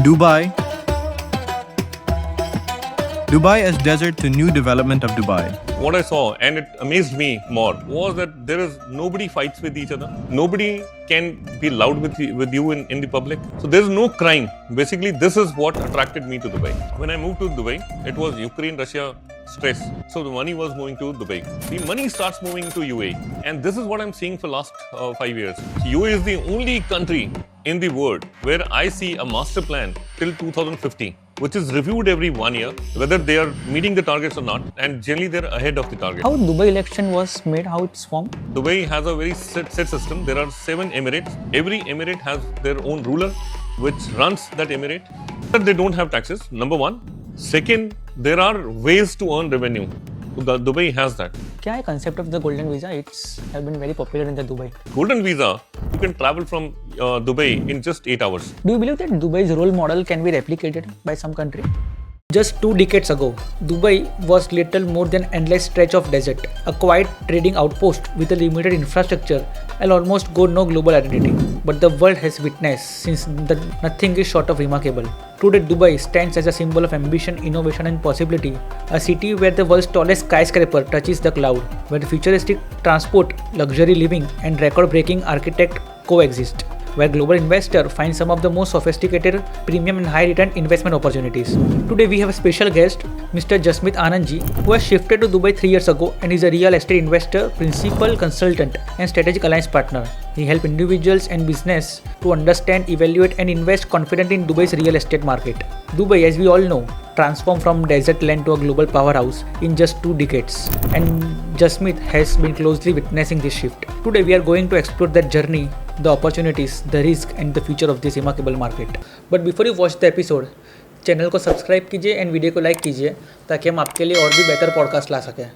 Dubai. Dubai as desert to new development of Dubai. What I saw, and it amazed me more, was that there is nobody fights with each other. Nobody can be loud with you in the public. So there's no crime. Basically, this is what attracted me to Dubai. When I moved to Dubai, it was Ukraine-Russia stress. So the money was moving to Dubai. The money starts moving to UAE. And this is what I'm seeing for last 5 years. UAE is the only country in the world where I see a master plan till 2050, which is reviewed every 1 year, whether they are meeting the targets or not, and generally they're ahead of the target. How Dubai election was made, how it's formed? Dubai has a very set system. There are 7 emirates. Every emirate has their own ruler, which runs that emirate. But they don't have taxes, number one. Second, there are ways to earn revenue. Dubai has that. क्या है concept of the golden visa? It's have been very popular in the Dubai. Golden visa, you can travel from Dubai in just 8 hours. Do you believe that Dubai's role model can be replicated by some country? Just 2 decades ago, Dubai was little more than endless stretch of desert, a quiet trading outpost with a limited infrastructure and almost no global identity. But the world has witnessed since that nothing is short of remarkable. Today, Dubai stands as a symbol of ambition, innovation and possibility, a city where the world's tallest skyscraper touches the cloud, where futuristic transport, luxury living and record-breaking architect coexist, where global investors find some of the most sophisticated, premium and high-return investment opportunities. Today we have a special guest, Mr. Jasmeet Anandji, who has shifted to Dubai 3 years ago and is a real estate investor, principal consultant and strategic alliance partner. He helps individuals and business to understand, evaluate and invest confidently in Dubai's real estate market. Dubai, as we all know, transformed from desert land to a global powerhouse in just 2 decades. And Jasmeet has been closely witnessing this shift. Today we are going to explore that journey, the opportunities, the risk and the future of this remarkable market. But before you watch the episode, channel को subscribe कीजिए and video को like कीजिए ताकि हम आपके लिए और भी बेहतर पॉडकास्ट ला सकें.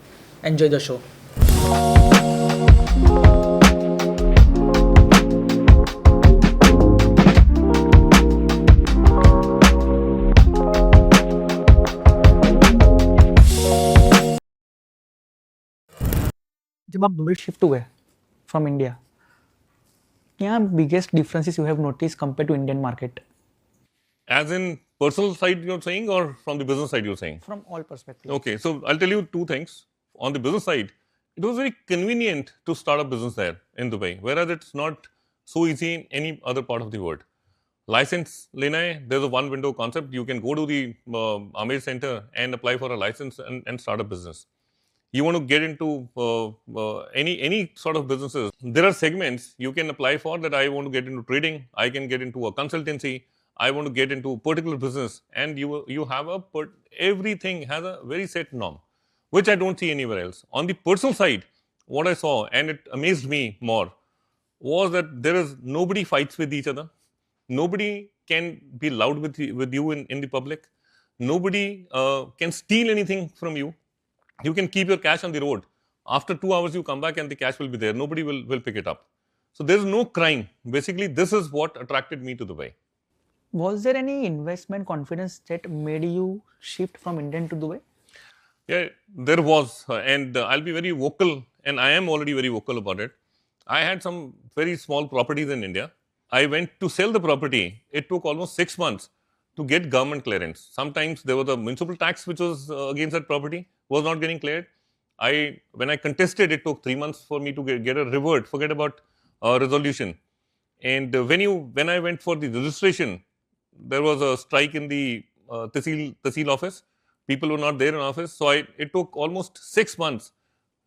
Enjoy the show. जब आप दुबई शिफ्ट हुए फ्रॉम इंडिया, क्या biggest differences you have notice compare to Indian market? As in personal side you're saying, or from the business side you're saying? From all perspectives. Okay, so I'll tell you 2 things. On the business side, it was very convenient to start a business there in Dubai, whereas it's not so easy in any other part of the world. License lena hai, there's a one window concept. You can go to the Amir Center and apply for a license and start a business. You want to get into any sort of businesses, there are segments you can apply for. That I want to get into trading, I can get into a consultancy, I want to get into a particular business, and you have everything has a very set norm, which I don't see anywhere else. On the personal side, what I saw, and it amazed me more, was that there is nobody fights with each other. Nobody can be loud with you in the public. Nobody can steal anything from you. You can keep your cash on the road. After 2 hours, you come back and the cash will be there. Nobody will pick it up. So there's no crime. Basically, this is what attracted me to Dubai. Was there any investment confidence that made you shift from India to Dubai? Yeah, there was. And I'll be very vocal, and I am already very vocal about it. I had some very small properties in India. I went to sell the property. It took almost 6 months to get government clearance. Sometimes there was a municipal tax which was against that property, was not getting cleared. When I contested, it took 3 months for me to get a revert. Forget about resolution. And when I went for the registration, there was a strike in the Tehsil office. People were not there in office. So it took almost 6 months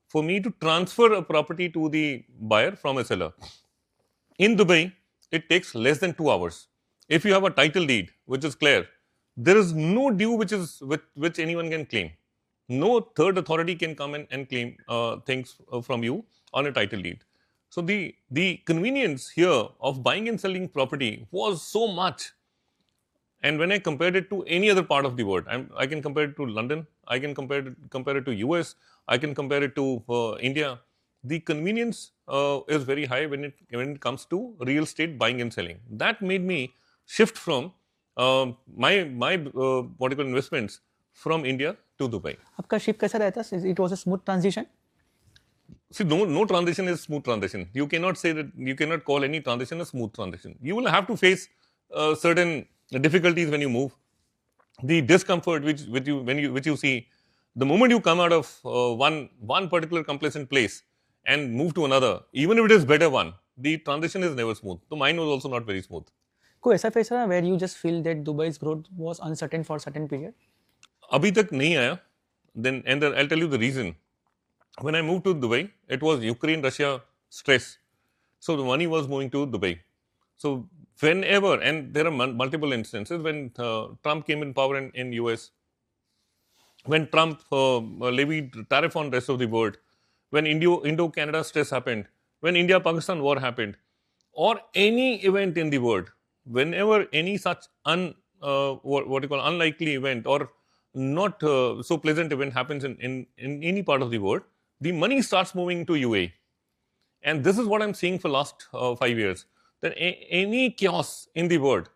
for me to transfer a property to the buyer from a seller. In Dubai, it takes less than 2 hours. If you have a title deed, which is clear, there is no due which anyone can claim. No third authority can come and claim things from you on a title deed. So the convenience here of buying and selling property was so much. And when I compared it to any other part of the world, I can compare it to London, I can compare it to US, I can compare it to India. The convenience is very high when it comes to real estate buying and selling. That made me shift from my particular investments from India to Dubai. आपका shift कैसा रहता? It was a smooth transition? See, no transition is smooth transition. You cannot say that, you cannot call any transition a smooth transition. You will have to face certain the difficulties when you move, the discomfort which you see, the moment you come out of one particular complacent place and move to another, even if it is better one, the transition is never smooth. So mine was also not very smooth. कोई ऐसा face है where you just feel that Dubai's growth was uncertain for a certain period? अभी तक नहीं आया. Then and I'll tell you the reason. When I moved to Dubai, it was Ukraine-Russia stress. So the money was moving to Dubai. So whenever, and there are multiple instances when Trump came in power in US, when Trump levied tariff on rest of the world, when Indo-Canada stress happened, when India-Pakistan war happened, or any event in the world, whenever any such unlikely event or not so pleasant event happens in any part of the world, the money starts moving to UAE. And this is what I'm seeing for last 5 years, that any chaos in the world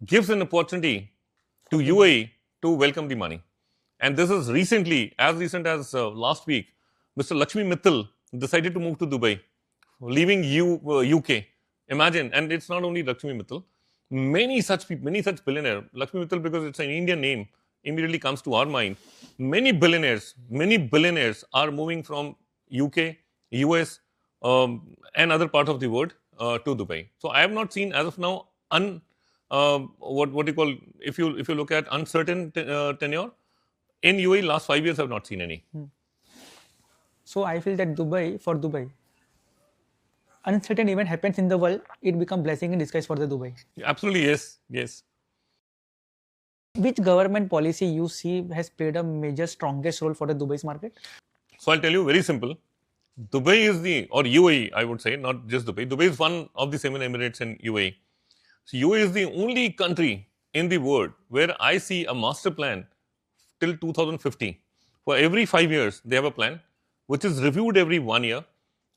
gives an opportunity to UAE to welcome the money. And this is recently, as recent as last week, Mr. Lakshmi Mittal decided to move to Dubai, leaving UK. Imagine, and it's not only Lakshmi Mittal, many such billionaires. Lakshmi Mittal, because it's an Indian name, immediately comes to our mind. Many billionaires are moving from UK, US, and other parts of the world to Dubai. So I have not seen as of now what you call, if you look at uncertain tenure in UAE, last 5 years I have not seen any. So I feel that for Dubai, uncertain event happens in the world, it becomes blessing in disguise for the Dubai. Absolutely, yes. Which government policy you see has played a major strongest role for the Dubai's market? So I'll tell you very simple. Dubai is or UAE, I would say, not just Dubai. Dubai is one of the 7 Emirates in UAE. So UAE is the only country in the world where I see a master plan till 2050. For every 5 years, they have a plan which is reviewed every 1 year,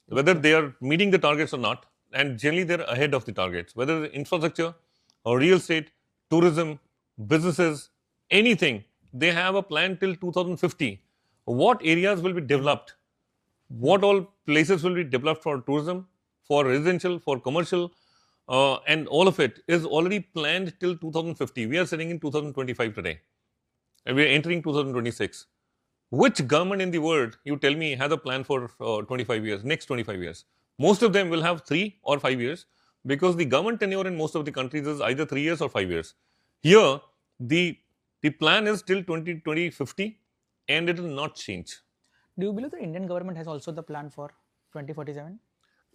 whether they are meeting the targets or not. And generally, they're ahead of the targets, whether infrastructure or real estate, tourism, businesses, anything. They have a plan till 2050. What areas will be developed? What all places will be developed for tourism, for residential, for commercial, and all of it is already planned till 2050. We are sitting in 2025 today, and we are entering 2026. Which government in the world, you tell me, has a plan for 25 years, next 25 years? Most of them will have 3 or 5 years, because the government tenure in most of the countries is either 3 years or 5 years. Here, the plan is till 2050, and it will not change. Do you believe the Indian government has also the plan for 2047?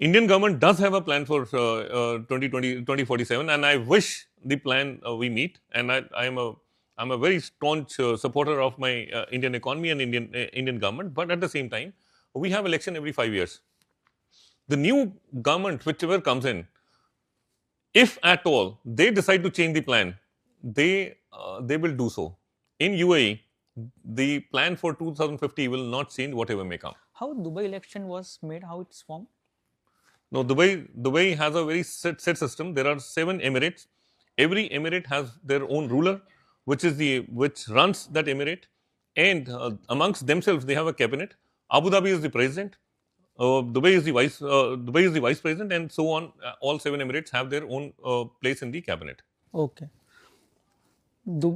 Indian government does have a plan for 2047, and I wish the plan we meet. And I'm a very staunch supporter of my Indian economy and Indian government. But at the same time, we have election every 5 years. The new government, whichever comes in, if at all they decide to change the plan, they will do so. In UAE, the plan for 2050 will not change, whatever may come. How Dubai election was made? How it's formed? No, Dubai has a very set system. There are 7 emirates. Every emirate has their own ruler, which runs that emirate, and amongst themselves they have a cabinet. Abu Dhabi is the president. Dubai is the vice president, and so on. All 7 emirates have their own place in the cabinet. Okay.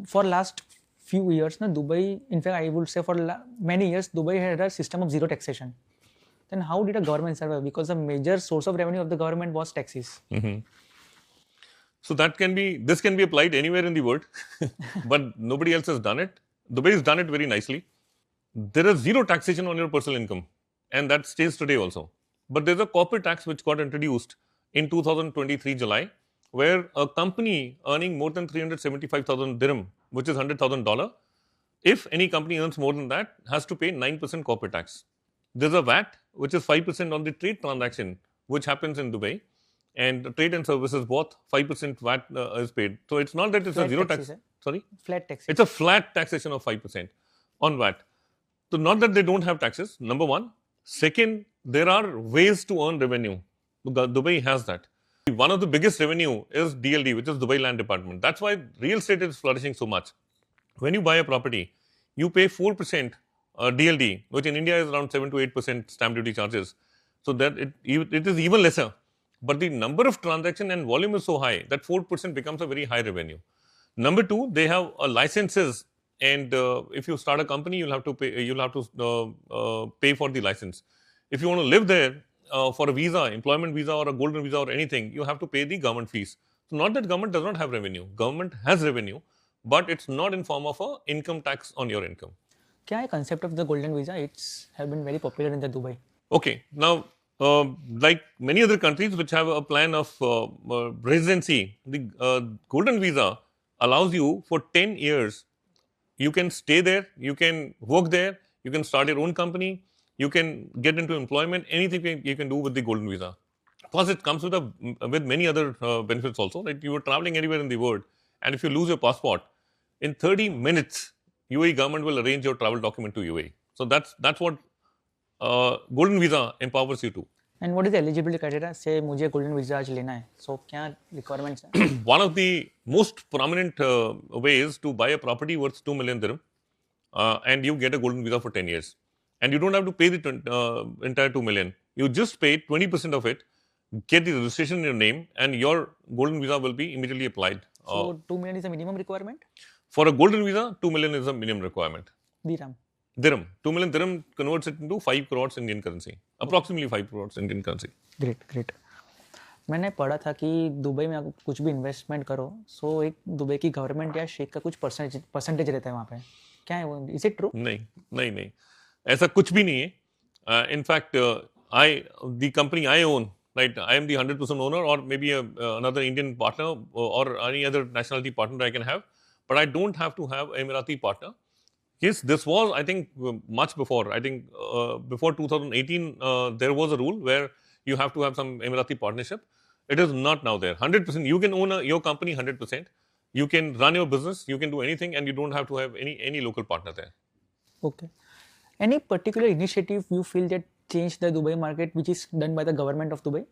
For last few years, Dubai, in fact, I would say for many years, Dubai had a system of zero taxation. Then how did a government survive? Because the major source of revenue of the government was taxes. Mm-hmm. So this can be applied anywhere in the world, but nobody else has done it. Dubai has done it very nicely. There is zero taxation on your personal income, and that stays today also. But there's a corporate tax which got introduced in 2023 July, where a company earning more than 375,000 dirham, which is $100,000, if any company earns more than that, has to pay 9% corporate tax. There's a VAT, which is 5% on the trade transaction, which happens in Dubai, and trade and services both 5% VAT is paid. So it's not that it's Flat a zero taxes, tax. Sorry? Flat tax. It's a flat taxation of 5% on VAT. So not that they don't have taxes, number one. Second, there are ways to earn revenue. Dubai has that. One of the biggest revenue is DLD, which is Dubai Land Department. That's why real estate is flourishing so much. When you buy a property, you pay 4% DLD, which in India is around 7 to 8% stamp duty charges. So that it is even lesser. But the number of transaction and volume is so high that 4% becomes a very high revenue. Number two, they have licenses, and if you start a company, you'll have to pay. You'll have to pay for the license. If you want to live there for a visa, employment visa or a golden visa or anything, you have to pay the government fees. So not that government does not have revenue. Government has revenue, but it's not in form of a income tax on your income. क्या है concept of the golden visa? It's have been very popular in the Dubai. Okay, now like many other countries which have a plan of residency, the golden visa allows you for 10 years. You can stay there, you can work there, you can start your own company, you can get into employment, anything you can do with the golden visa. Plus, it comes with many other benefits also. Like you are traveling anywhere in the world, and if you lose your passport, in 30 minutes, UAE government will arrange your travel document to UAE. So that's what golden visa empowers you to. And what is the eligibility criteria? Say मुझे golden visa आज लेना है, so क्या requirements हैं? One of the most prominent ways to buy a property worth 2 million dirham, and you get a golden visa for 10 years. And you don't have to pay the entire 2 million. You just pay 20% of it, get the registration in your name, and your golden visa will be immediately applied. So 2 million is the minimum requirement? For a golden visa, 2 million is the minimum requirement. Dirham. 2 million dirham converts it into 5 crores Indian currency. Approximately 5 crores Indian currency. Great. मैंने पढ़ा था कि Dubai में आप कुछ भी investment करो, सो एक दुबई की गवर्नमेंट या शेख का कुछ परसेंटेज रहता है वहाँ पे. क्या है वो? Is it true? नहीं, ऐसा कुछ भी नहीं है. In fact, the company I own, right, I am the 100% owner, or maybe another Indian partner or any other nationality partner I can have, but I don't have to have Emirati partner. Yes, this was, I think, much before. I think before 2018, there was a rule where you have to have some Emirati partnership. It is not now there. 100%. You can own your company 100%. You can run your business. You can do anything, and you don't have to have any local partner there. Okay. Any particular initiative you feel that changed the Dubai market, which is done by the government of Dubai?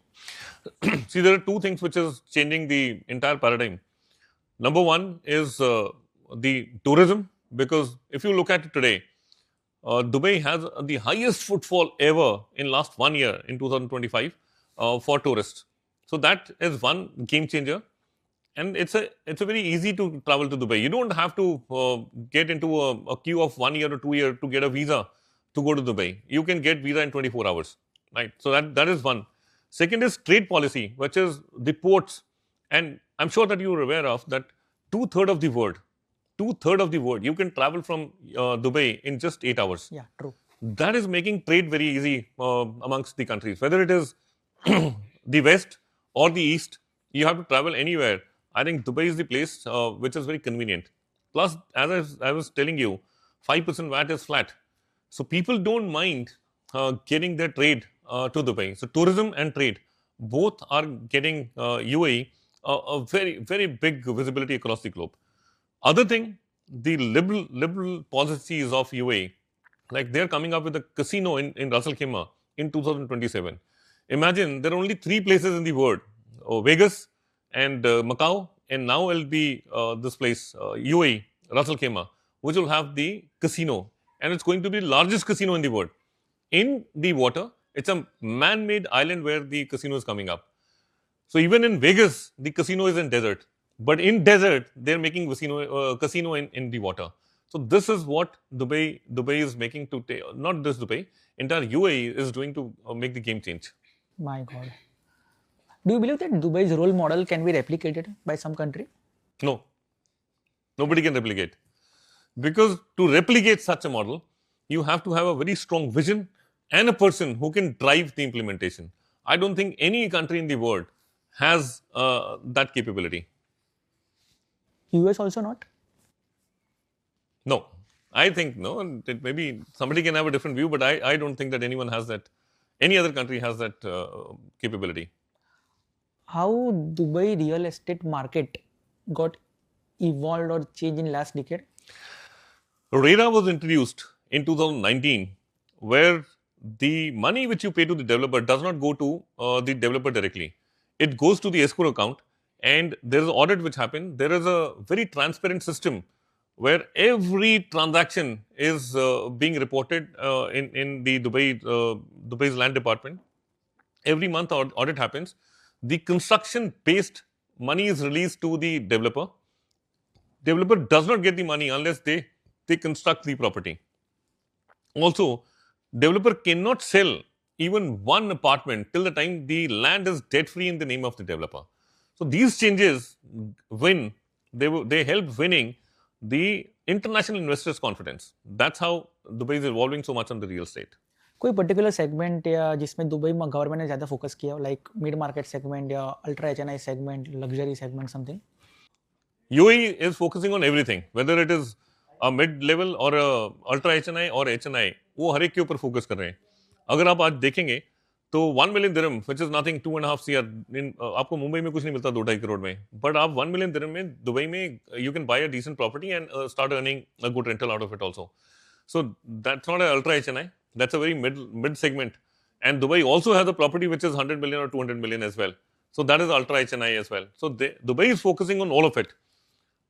See, there are two things which is changing the entire paradigm. Number one is the tourism. Because if you look at it today, Dubai has the highest footfall ever in last 1 year in 2025 for tourists. So that is one game changer, and it's a very easy to travel to Dubai. You don't have to get into a queue of 1 year or 2 year to get a visa to go to Dubai. You can get visa in 24 hours, right? So that is one. Second is trade policy, which is the ports, and I'm sure that you are aware of that 2/3 of the world. 2/3 of the world, you can travel from Dubai in just 8 hours. Yeah, true. That is making trade very easy amongst the countries. Whether it is the West or the East, you have to travel anywhere. I think Dubai is the place which is very convenient. Plus, as I was telling you, 5% VAT is flat. So people don't mind getting their trade to Dubai. So tourism and trade, both are getting UAE a very, very big visibility across the globe. Other thing, the liberal policies of UAE, like they're coming up with a casino in Ras Al Khaimah in 2027. Imagine there are only 3 places in the world, Vegas and Macau, and now it'll be this place, UAE, Ras Al Khaimah, which will have the casino, and it's going to be the largest casino in the world. In the water, it's a man-made island where the casino is coming up. So even in Vegas, the casino is in desert. But in desert, they're making casino in the water. So this is what Dubai is making to take, not this Dubai, entire UAE is doing to make the game change. My God. Do you believe that Dubai's role model can be replicated by some country? No. Nobody can replicate. Because to replicate such a model, you have to have a very strong vision and a person who can drive the implementation. I don't think any country in the world has that capability. US also not? No, I think no. Maybe somebody can have a different view, but I don't think that anyone has that. Any other country has that capability. How Dubai real estate market got evolved or changed in last decade? RERA was introduced in 2019, where the money which you pay to the developer does not go to the developer directly. It goes to the escrow account. And there is an audit which happened. There is a very transparent system where every transaction is being reported in the Dubai's land department. Every month audit happens. The construction-based money is released to the developer. developer does not get the money unless they construct the property. Also, developer cannot sell even one apartment till the time the land is debt free in the name of the developer. So these changes they help winning the international investors' confidence. That's how Dubai is evolving so much on the real estate. कोई particular segment या जिसमें Dubai में government ने ज़्यादा focus किया हो, like mid market segment या ultra HNI segment, luxury segment, something? UAE is focusing on everything, whether it is a mid-level or a ultra HNI or HNI, वो हर एक के ऊपर फोकस कर रहे हैं. अगर आप आज देखेंगे तो 1 million dirham, which is nothing, 2.5 CR, आपको मुंबई में कुछ नहीं मिलता 2-2.5 करोड़ में, बट आप 1 million dirham में दुबई में you can buy a decent property and start earning a good rental out of it also. So that's not an ultra HNI, that's a very mid segment. And Dubai also has a property which is 100 million or 200 million as well. So that is ultra HNI as well. So Dubai is focusing on all of it.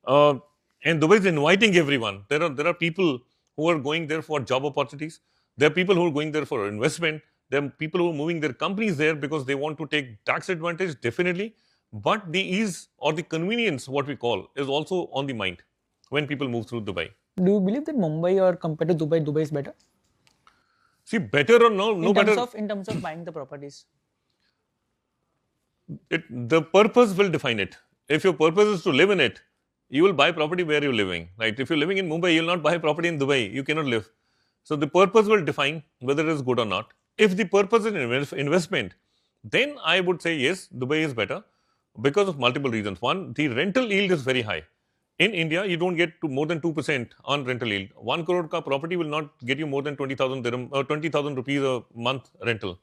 And Dubai is inviting everyone. There are people who are going there for job opportunities. There are people who are going there for investment. There are people who are moving their companies there because they want to take tax advantage, definitely. But the ease or the convenience, what we call, is also on the mind when people move through Dubai. Do you believe that Mumbai or compared to Dubai, Dubai is better? See, better or no better. In terms of buying the properties? The purpose will define it. If your purpose is to live in it, you will buy property where you're living. Right? If you're living in Mumbai, you will not buy property in Dubai. You cannot live. So the purpose will define whether it is good or not. If the purpose is investment, then I would say yes, Dubai is better because of multiple reasons. One, the rental yield is very high. In India, you don't get to more than 2% on rental yield. 1 crore ka property will not get you more than 20,000 dirham or 20,000 rupees a month rental.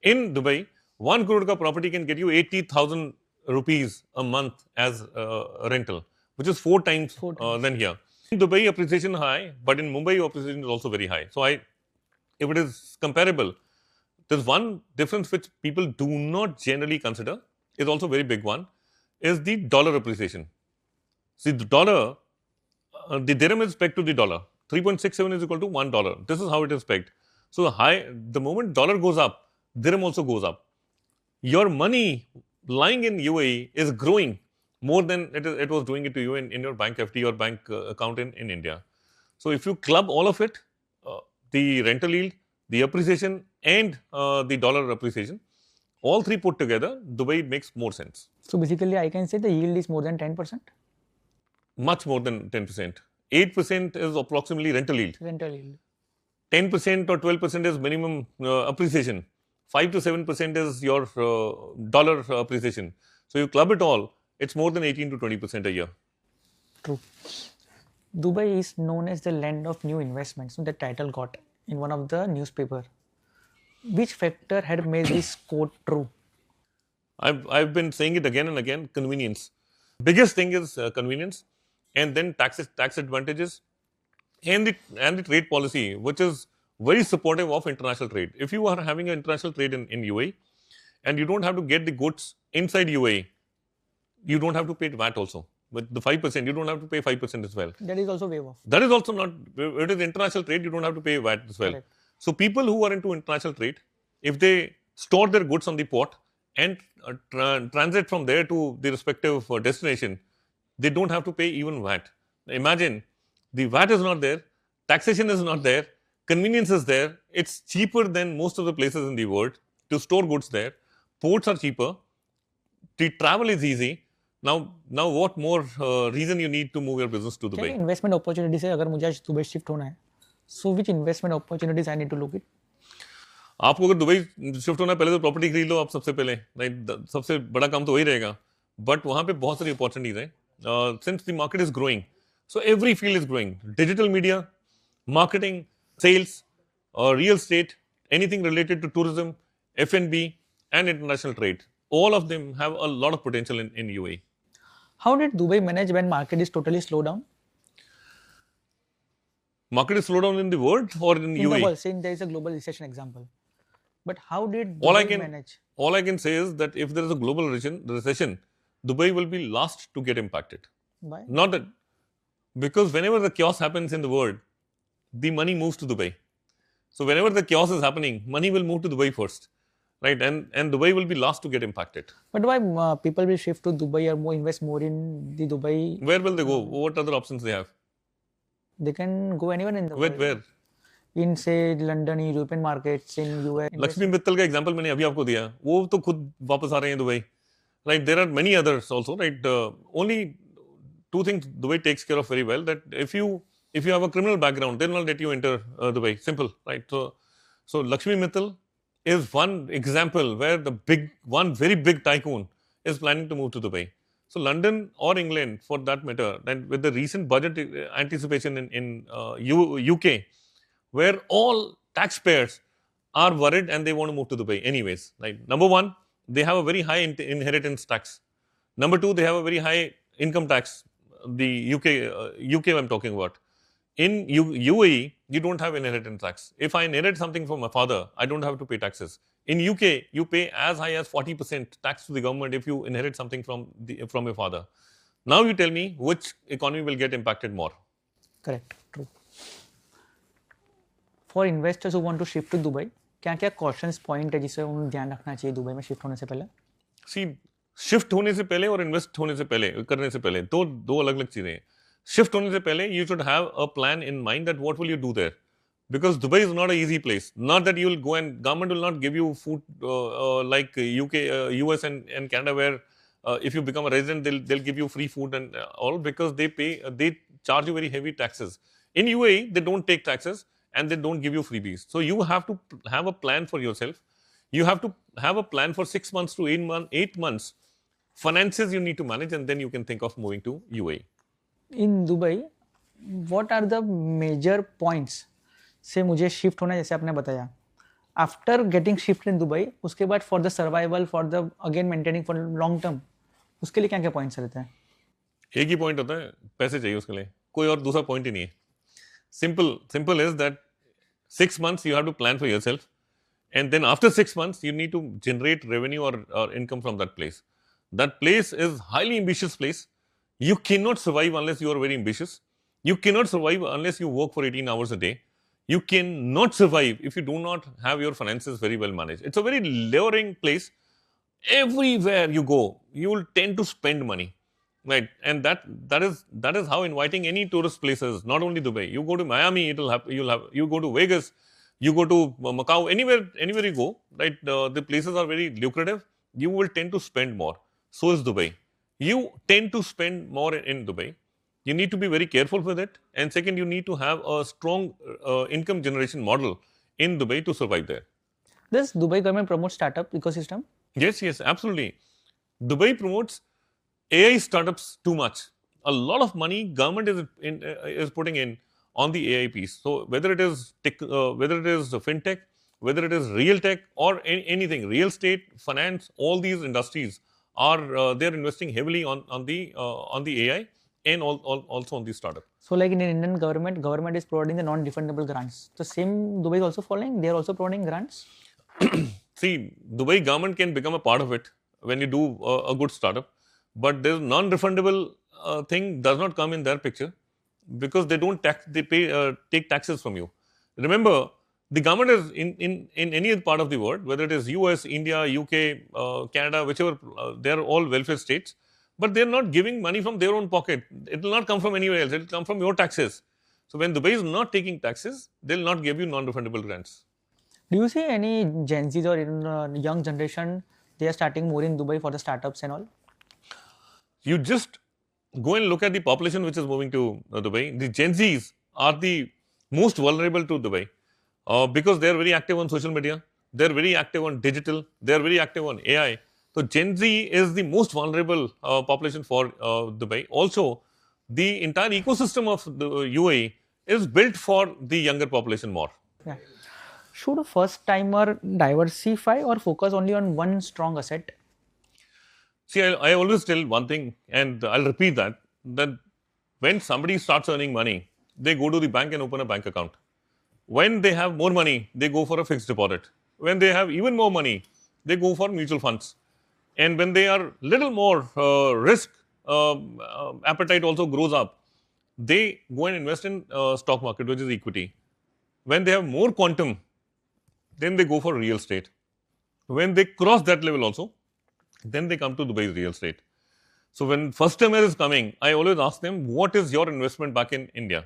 In Dubai, 1 crore ka property can get you 80,000 rupees a month as rental, which is 4 times than here. In Dubai, appreciation is high, but in Mumbai, appreciation is also very high. So if it is comparable, there's one difference which people do not generally consider, is also a very big one, is the dollar appreciation. See, the dollar, the dirham is pegged to the dollar. 3.67 is equal to $1. This is how it is pegged. So the moment dollar goes up, dirham also goes up. Your money lying in UAE is growing more than it was doing it to you in your bank FD or bank account in India. So if you club all of it, the rental yield, the appreciation and the dollar appreciation, all three put together, Dubai makes more sense. So basically, I can say the yield is more than 10%? Much more than 10%. 8% is approximately rental yield. 10% or 12% is minimum appreciation. 5 to 7% is your dollar appreciation. So you club it all, it's more than 18 to 20% a year. True. Dubai is known as the land of new investments. So the title got in one of the newspaper. Which factor had made this quote true? I've been saying it again and again, convenience. Biggest thing is convenience, and then tax advantages, and the trade policy, which is very supportive of international trade. If you are having an international trade in UAE, and you don't have to get the goods inside UAE, you don't have to pay VAT also. With the 5%, you don't have to pay 5% as well. That is also waive off. That is also not, it is international trade, you don't have to pay VAT as well. Correct. So people who are into international trade, if they store their goods on the port and transit from there to the respective destination, they don't have to pay even VAT. Imagine, the VAT is not there, taxation is not there, convenience is there, it's cheaper than most of the places in the world to store goods there, ports are cheaper, the travel is easy. Now what more reason you need to move your business to Dubai? Investment opportunities है अगर मुझे आज Dubai shift होना है, so which investment opportunities I need to look at? आपको अगर Dubai shift होना है, पहले तो प्रॉपर्टी खरीद लो आप सबसे पहले, राइट? सबसे बड़ा काम तो वही रहेगा, बट वहाँ पे बहुत सारी अपॉर्चुनिटीज हैं since the market is growing, so every field is growing. Digital media, marketing, sales, real estate, anything related to tourism, F&B and international trade, all of them have a lot of potential in UAE. How did Dubai manage when market is totally slowed down? Market is slowed down in the world or in UAE? In the world, saying there is a global recession example. But how did Dubai manage? All I can say is that if there is a global recession, Dubai will be last to get impacted. Why? Not that, because whenever the chaos happens in the world, the money moves to Dubai. So whenever the chaos is happening, money will move to Dubai first. right? And Dubai will be last to get impacted. But why people will shift to Dubai or more invest more in the Dubai? Where will they go? What other options they have? They can go anywhere in the With world. where? In say London, European markets, in US. Lakshmi Mittal का example मैंने अभी आपको दिया, वो तो खुद वापस आ रहे हैं Dubai, right? There are many others also, right? Only two things Dubai takes care of very well. That if you have a criminal background, they'll not let you enter Dubai. Simple, right? So Lakshmi Mittal is one example where one very big tycoon is planning to move to Dubai. So London or England, for that matter, and with the recent budget anticipation in UK, where all taxpayers are worried and they want to move to Dubai anyways. Right? Number one, they have a very high inheritance tax. Number two, they have a very high income tax. The UK I'm talking about. In UAE, you don't have inheritance tax. If I inherit something from my father, I don't have to pay taxes. In UK, you pay as high as 40% tax to the government if you inherit something from your father. Now you tell me which economy will get impacted more. Correct, true. For investors who want to shift to Dubai, क्या-क्या cautions point है जिसे उन्हें ध्यान रखना चाहिए Dubai में shift होने से पहले? See, शिफ्ट होने से पहले और इन्वेस्ट होने से पहले करने से पहले दो अलग अलग चीजें हैं. शिफ्ट होने से पहले you should have a plan in mind that what will you do there, because Dubai is not an easy place. Not that you will go and government will not give you food like UK, US and Canada, where if you become a resident they'll give you free food and all, because they charge you very heavy taxes. In UAE they don't take taxes and they don't give you freebies. So you have to have a plan for yourself. You have to have a plan for 6 months to 8 months. Finances you need to manage, and then you can think of moving to UAE. In Dubai, what are the major points से मुझे shift होना है, जैसे आपने बताया, after getting shift in Dubai, उसके बाद for the survival, for the again maintaining for long term, उसके लिए क्या क्या पॉइंट्स रहते हैं? एक ही पॉइंट होता है, पैसे चाहिए उसके लिए, कोई और दूसरा पॉइंट ही नहीं है. Simple is that 6 months you have to plan for yourself, and then after 6 months you need to generate revenue or income from that place. That place is highly ambitious place. You cannot survive unless you are very ambitious. You cannot survive unless you work for 18 hours a day. You cannot survive if you do not have your finances very well managed. It's a very luring place. Everywhere you go, you will tend to spend money, right? And that is how inviting any tourist places. Not only Dubai. You go to Miami, you go to Vegas, you go to Macau, anywhere you go, right? The places are very lucrative. You will tend to spend more. So is Dubai. You tend to spend more in Dubai. You need to be very careful with it. And second, you need to have a strong income generation model in Dubai to survive there. Does Dubai government promote startup ecosystem? Yes, absolutely. Dubai promotes AI startups too much. A lot of money government is putting in on the AI piece. So whether it is tech, whether it is fintech, whether it is real tech or anything, real estate, finance, all these industries are they're investing heavily on the AI and also on the startup. So like in Indian government is providing the non-refundable grants. The same Dubai is also following. They are also providing grants. See, Dubai government can become a part of it when you do a good startup, but this non-refundable thing does not come in their picture, because they don't take taxes from you. Remember, the government is in any part of the world, whether it is US, India, UK, Canada, whichever, they are all welfare states, but they are not giving money from their own pocket. It will not come from anywhere else. It will come from your taxes. So when Dubai is not taking taxes, they will not give you non-refundable grants. Do you see any Gen Zs or in young generation, they are starting more in Dubai for the startups and all? You just go and look at the population which is moving to Dubai. The Gen Zs are the most vulnerable to Dubai because they are very active on social media. They are very active on digital. They are very active on AI. So Gen Z is the most vulnerable population for Dubai. Also, the entire ecosystem of the UAE is built for the younger population more. Yeah. Should a first timer diversify or focus only on one strong asset? See, I always tell one thing, and I'll repeat that when somebody starts earning money, they go to the bank and open a bank account. When they have more money, they go for a fixed deposit. When they have even more money, they go for mutual funds. And when they are little more risk appetite also grows up, they go and invest in stock market, which is equity. When they have more quantum, then they go for real estate. When they cross that level also, then they come to Dubai's real estate. So when first timer is coming, I always ask them, what is your investment back in India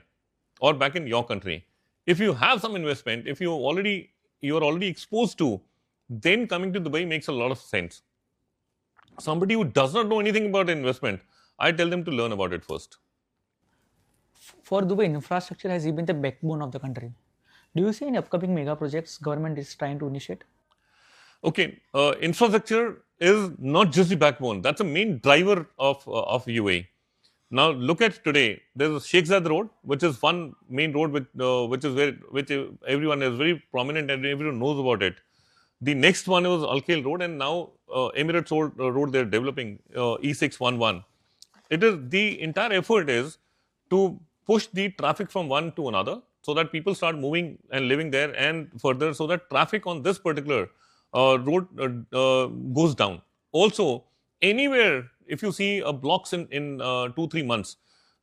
or back in your country? If you have some investment, if you are already exposed to, then coming to Dubai makes a lot of sense. Somebody who does not know anything about investment, I tell them to learn about it first. For Dubai, infrastructure has been the backbone of the country. Do you see any upcoming mega projects government is trying to initiate? Okay, infrastructure is not just the backbone. That's the main driver of UAE. Now look at today. There's Sheikh Zayed Road, which is one main road which everyone is very prominent and everyone knows about it. The next one was Al Khail Road, and now Emirates Road they're developing E611. It is the entire effort is to push the traffic from one to another, so that people start moving and living there, and further so that traffic on this particular road goes down. Also, anywhere if you see blocks in 2-3 months,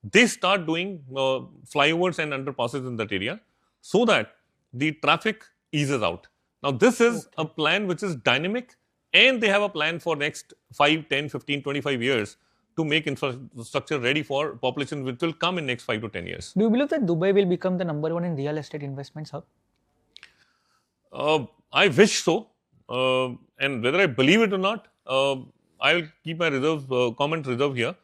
they start doing flyovers and underpasses in that area, so that the traffic eases out. Now, this is a plan which is dynamic, and they have a plan for next 5, 10, 15, 25 years to make infrastructure ready for population which will come in next 5 to 10 years. Do you believe that Dubai will become the number one in real estate investments hub? I wish so, and whether I believe it or not, I will keep my comment reserve here,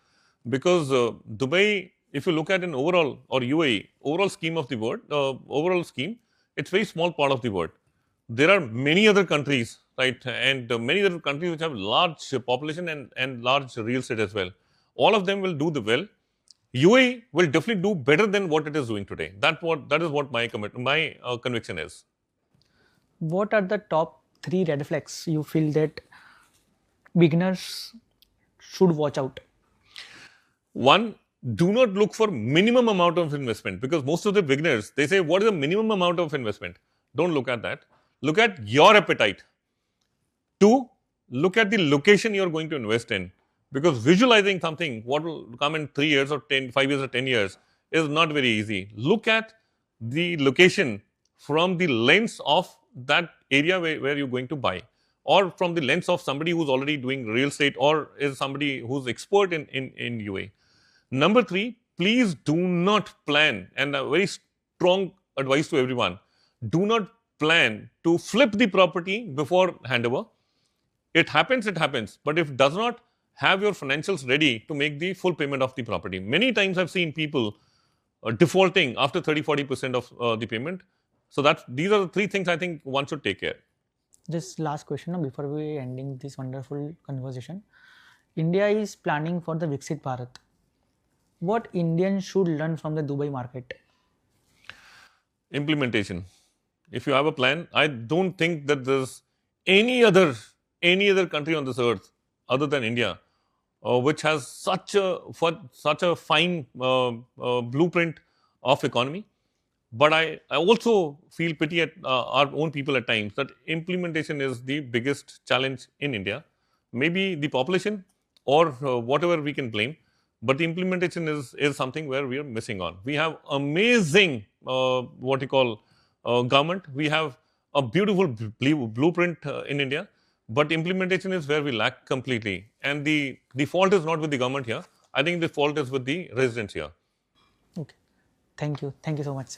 because Dubai, if you look at an overall or UAE overall scheme of the world, it's very small part of the world. There are many other countries, right, and many other countries which have large population and large real estate as well. All of them will do the well. UAE will definitely do better than what it is doing today. That is what my conviction is. What are the top 3 red flags you feel that beginners should watch out? One, do not look for minimum amount of investment, because most of the beginners, they say, what is the minimum amount of investment? Don't look at that. Look at your appetite. 2, look at the location you are going to invest in, because visualizing something, what will come in 3 years or 5 years or 10 years is not very easy. Look at the location from the lens of that area where you're going to buy, or from the lens of somebody who's already doing real estate or is somebody who's expert in UAE. Number 3, please do not plan, and a very strong advice to everyone, do not plan to flip the property before handover. It happens, but if it does not, have your financials ready to make the full payment of the property. Many times I've seen people defaulting after 30-40% of the payment. So these are the 3 things I think one should take care. Just last question before we ending this wonderful conversation. India is planning for the Viksit Bharat. What Indians should learn from the Dubai market? Implementation. If you have a plan, I don't think that there's any other country on this earth other than India which has such a fine blueprint of economy. But I also feel pity at our own people at times, that implementation is the biggest challenge in India. Maybe the population or whatever we can blame, but the implementation is something where we are missing on. We have amazing government. We have a beautiful blueprint in India, but implementation is where we lack completely. And the fault is not with the government here. I think the fault is with the residents here. Okay. Thank you. Thank you so much, sir.